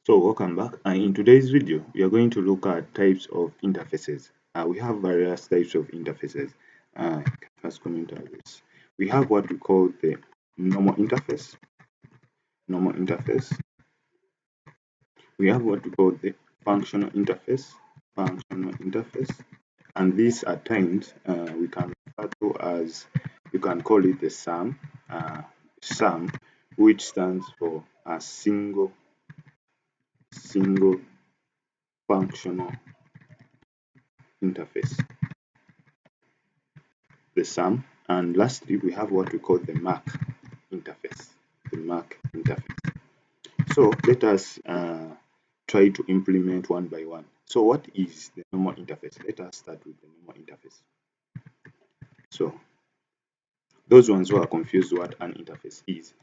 So welcome back, and in today's video we are going to look at types of interfaces. We have various types of interfaces. Let's comment on this. We have what we call the normal interface. Normal interface. We have what we call the functional interface. Functional interface, and these at times we can refer to as, you can call it the SAM. SAM, which stands for a single functional interface, the SAM. And lastly, we have what we call the MAC interface. The MAC interface. So let us try to implement one by one. So what is the normal interface? Let us start with the normal interface. So those ones who are confused what an interface is,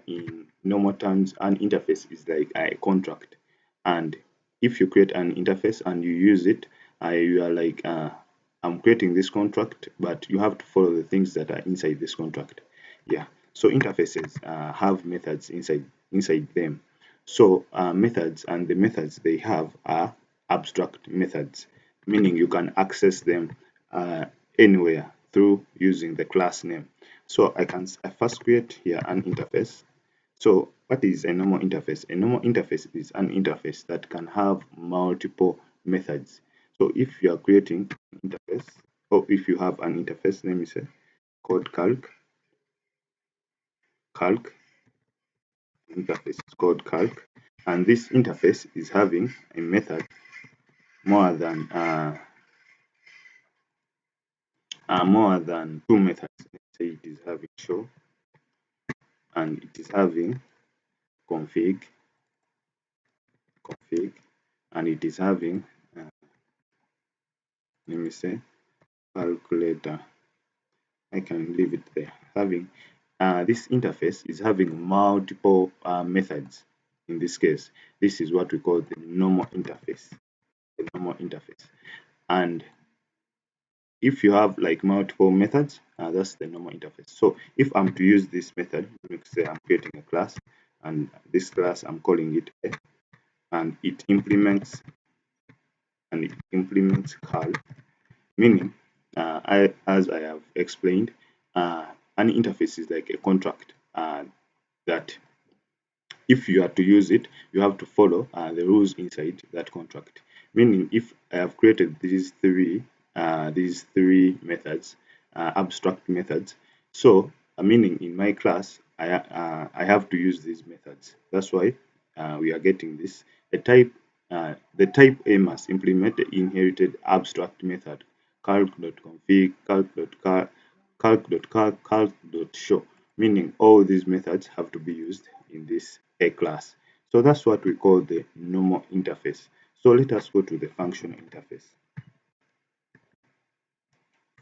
in normal terms, an interface is like a contract. And if you create an interface and you use it, you are like, I'm creating this contract, but you have to follow the things that are inside this contract. Yeah. So interfaces have methods inside them. So methods, and the methods they have are abstract methods, meaning you can access them anywhere through using the class name. So I first create here an interface. So what is a normal interface? A normal interface is an interface that can have multiple methods. So if you are creating an interface, or if you have an interface, let me say called calc interface is called calc, and this interface is having a method more than two methods. Let's say it is having show, and it is having config, and it is having let me say calculator. I can leave it there. Having this interface is having multiple methods. In this case, this is what we call the normal interface. The normal interface. And if you have like multiple methods, that's the normal interface. So if I'm to use this method, let me say I'm creating a class, and this class I'm calling it A, and it implements cal, meaning as I have explained, an interface is like a contract that if you are to use it, you have to follow the rules inside that contract. Meaning, if I have created these three methods, abstract methods, so meaning in my class, I have to use these methods. That's why we are getting this. The type A must implement the inherited abstract method calc.config, calc.show, meaning all these methods have to be used in this A class. So that's what we call the normal interface. So let us go to the functional interface.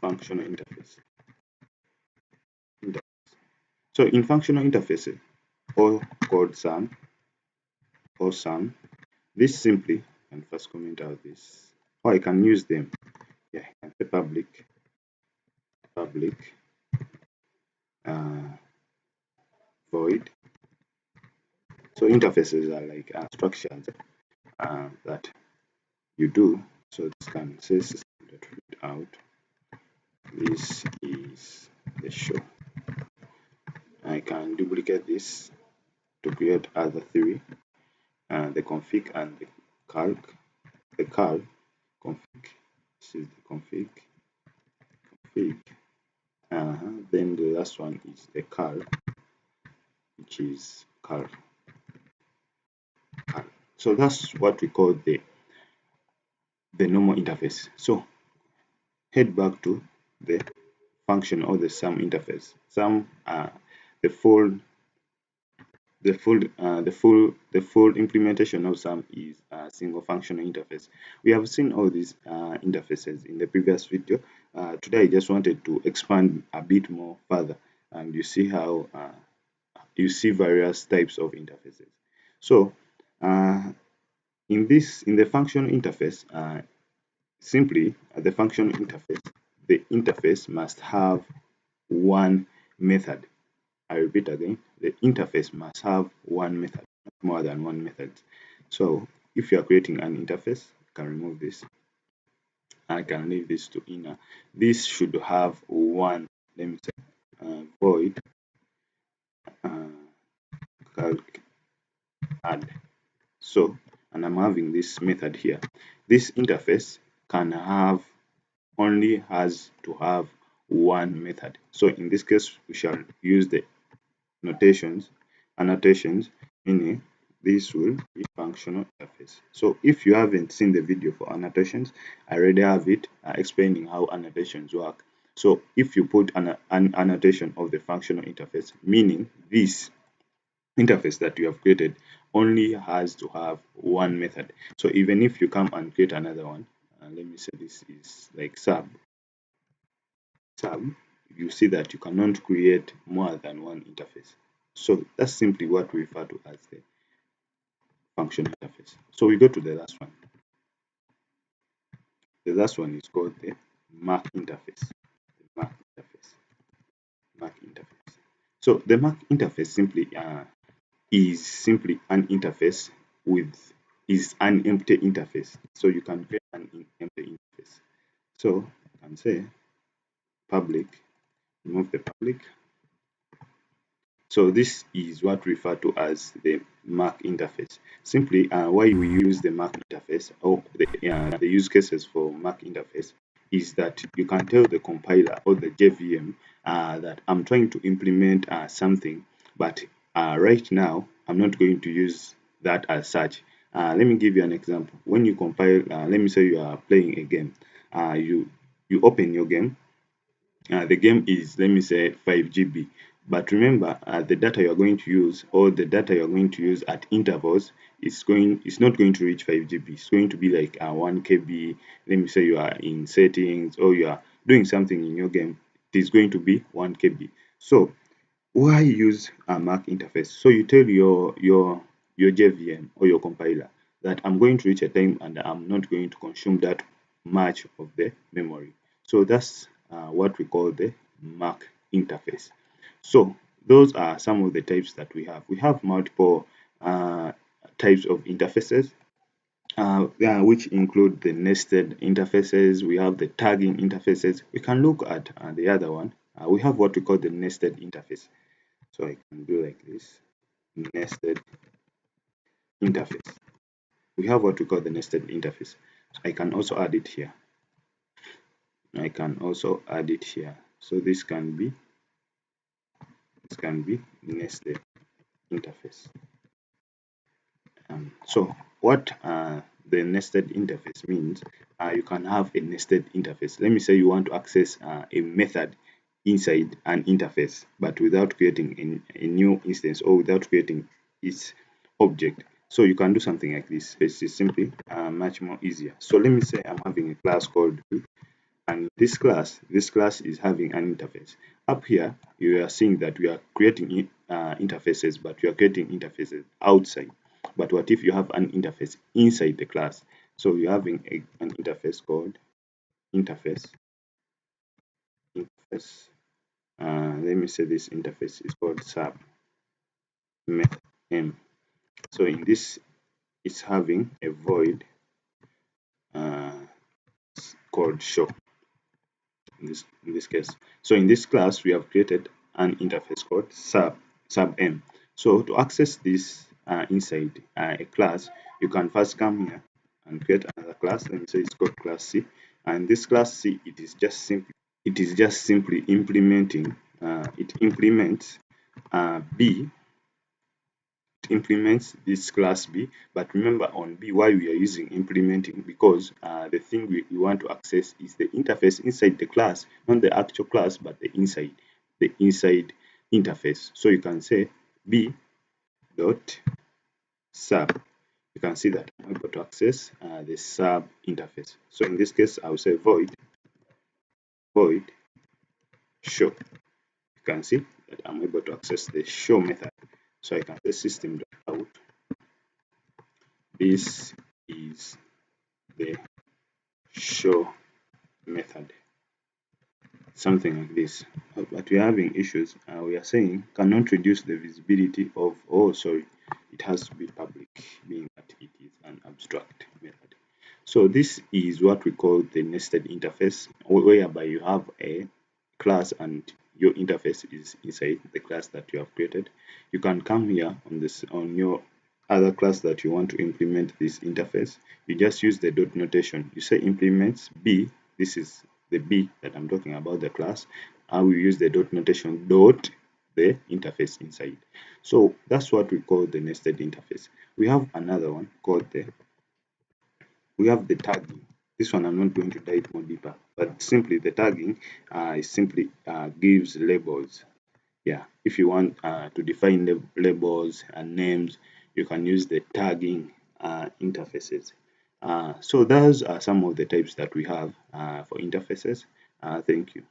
Functional interface. So in functional interfaces, or called SAM, this simply, and first comment out this, or I can use them. Yeah, I can say public, void. So interfaces are like structures that you do. So this can say system.read out. This is the show. I can duplicate this to create other three, the config and the calc. The calc config. This is the config. Then the last one is the calc, which is calc. So that's what we call the normal interface. So head back to the function or the SAM interface. SAM, the full implementation of SAM is a single functional interface. We have seen all these interfaces in the previous video. Today I just wanted to expand a bit more further, and you see how you see various types of interfaces. So in the functional interface, simply the functional interface, the interface must have one method. I repeat again, the interface must have one method, not more than one method. So if you are creating an interface, you can remove this. I can leave this to inner. This should have one, let me say, void uh, calc add. So, and I'm having this method here. This interface can have only has to have one method. So in this case, we shall use the annotations, meaning this will be functional interface. So if you haven't seen the video for annotations, I already have it explaining how annotations work. So if you put an annotation of the functional interface, meaning this interface that you have created only has to have one method. So even if you come and create another one, let me say this is like sub, you see that you cannot create more than one interface. So that's simply what we refer to as the function interface. So we go to the last one. The last one is called the Mac interface. The Mac interface. Mac interface. So the Mac interface is simply an interface with is an empty interface. So you can create an empty interface. So you can say public, remove the public. So this is what we refer to as the Mac interface. Simply, why we use the Mac interface or the use cases for Mac interface is that you can tell the compiler or the JVM that I'm trying to implement something, but right now I'm not going to use that as such. Let me give you an example. When you compile, let me say you are playing a game. You open your game. The game is, let me say, 5 GB. But remember, the data you're going to use or the data you're going to use at intervals is not going to reach 5 GB. It's going to be like 1 KB. Let me say you are in settings or you are doing something in your game. It is going to be 1 KB. So why use a Mac interface? So you tell your JVM or your compiler that I'm going to reach a time and I'm not going to consume that much of the memory. So that's what we call the Mac interface. So those are some of the types that we have. We have multiple types of interfaces, yeah, which include the nested interfaces. We have the tagging interfaces. We can look at the other one. We have what we call the nested interface. So I can do like this, nested interface. We have what we call the nested interface. I can also add it here. I can also add it here. So this can be nested interface. So what the nested interface means, you can have a nested interface. Let me say you want to access a method inside an interface, but without creating a new instance or without creating its object. So you can do something like this. This is simply much more easier. So let me say I'm having a class called B, and this class is having an interface. Up here you are seeing that we are creating interfaces, but we are creating interfaces outside. But what if you have an interface inside the class? So you're having an interface called interface. Let me say this interface is called sub m. So in this, it's having a void uh, called show in this case. So in this class, we have created an interface called sub m. So to access this inside a class, you can first come here and create another class. Let me say it's called class C. And this class C, it is just simply implementing. It implements B. It implements this class B. But remember on B, why we are using implementing, because the thing we want to access is the interface inside the class, not the actual class, but the inside interface. So you can say B dot sub. You can see that I'm able to access the sub interface. So in this case, I will say void show. You can see that I'm able to access the show method. So I can say system.out. This is the show method. Something like this. But we are having issues. We are saying cannot reduce the visibility of, oh sorry, it has to be public, being that it is abstract method. So this is what we call the nested interface, whereby you have a class and your interface is inside the class that you have created. You can come here on your other class that you want to implement this interface. You just use the dot notation. You say implements b. This is the b that I'm talking about, the class. I will use the dot notation dot the interface inside. So that's what we call the nested interface. We have another one called the tagging. This one I'm not going to dive more deeper, but simply the tagging is simply gives labels. Yeah, if you want to define labels and names, you can use the tagging interfaces. So those are some of the types that we have for interfaces. Thank you.